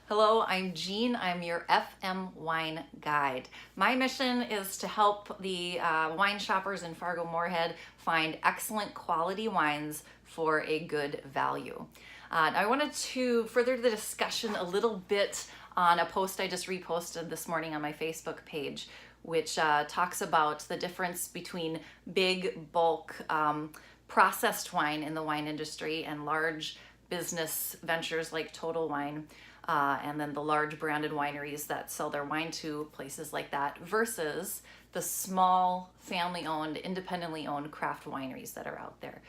Hello, I'm Jean. I'm your FM wine guide. My mission is to help the wine shoppers in Fargo-Moorhead find excellent quality wines for a good value. I wanted to further the discussion a little bit on a post I just reposted this morning on my Facebook page, which talks about the difference between big bulk processed wine in the wine industry and large business ventures like Total Wine. And then the large branded wineries that sell their wine to places like that versus the small family-owned, independently owned craft wineries that are out there.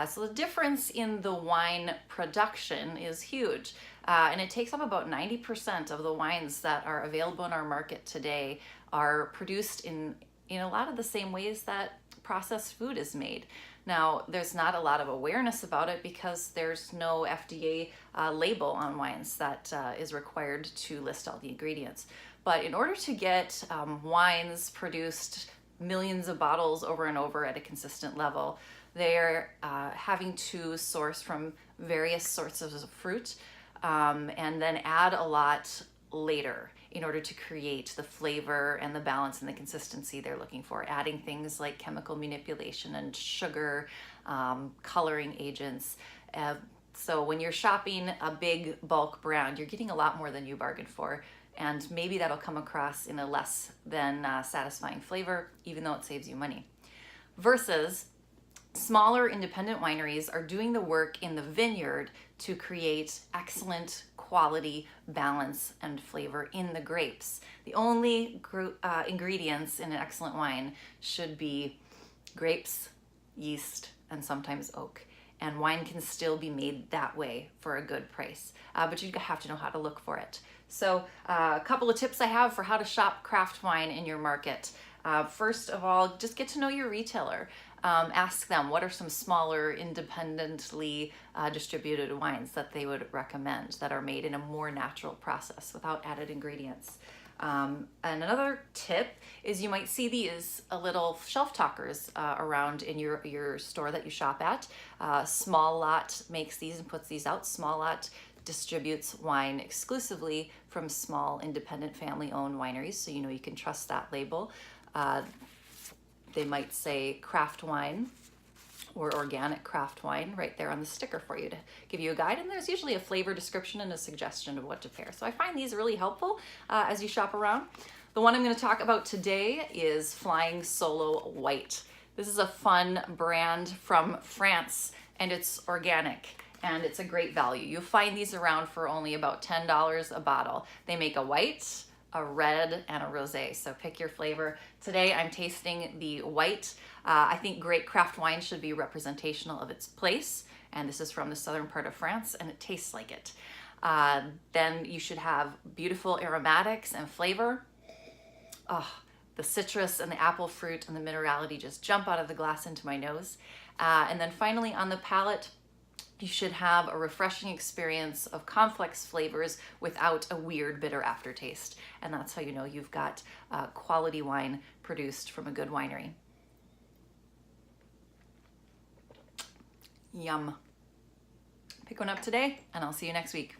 So the difference in the wine production is huge. And it takes up about 90% of the wines that are available in our market today are produced in a lot of the same ways that processed food is made. Now, there's not a lot of awareness about it because there's no FDA label on wines that is required to list all the ingredients. But in order to get wines produced millions of bottles over and over at a consistent level, they're having to source from various sorts of fruit and then add a lot later in order to create the flavor and the balance and the consistency they're looking for, adding things like chemical manipulation and sugar, coloring agents. So when you're shopping a big bulk brand, you're getting a lot more than you bargained for, and maybe that'll come across in a less than satisfying flavor, even though it saves you money. Versus smaller independent wineries are doing the work in the vineyard to create excellent quality, balance, and flavor in the grapes. The only ingredients in an excellent wine should be grapes, yeast, and sometimes oak. And wine can still be made that way for a good price, but you have to know how to look for it. So a couple of tips I have for how to shop craft wine in your market. First of all, just get to know your retailer. Ask them what are some smaller, independently distributed wines that they would recommend that are made in a more natural process without added ingredients. And another tip is you might see these little shelf talkers around in your store that you shop at. Small Lot makes these and puts these out. Small Lot distributes wine exclusively from small, independent, family-owned wineries, so you know you can trust that label. They might say craft wine or organic craft wine right there on the sticker for you to give you a guide, and there's usually a flavor description and a suggestion of what to pair. So I find these really helpful as you shop around. The one I'm going to talk about today is Flying Solo White. This is a fun brand from France, and it's organic, and it's a great value. You'll find these around for only about $10 a bottle. They make a white, a red, and a rosé, so pick your flavor. Today I'm tasting the white. I think great craft wine should be representational of its place, and this is from the southern part of France, and it tastes like it. Then you should have beautiful aromatics and flavor. Oh, the citrus and the apple fruit and the minerality just jump out of the glass into my nose. And then finally on the palate, you should have a refreshing experience of complex flavors without a weird bitter aftertaste. And that's how you know you've got quality wine produced from a good winery. Yum. Pick one up today, and I'll see you next week.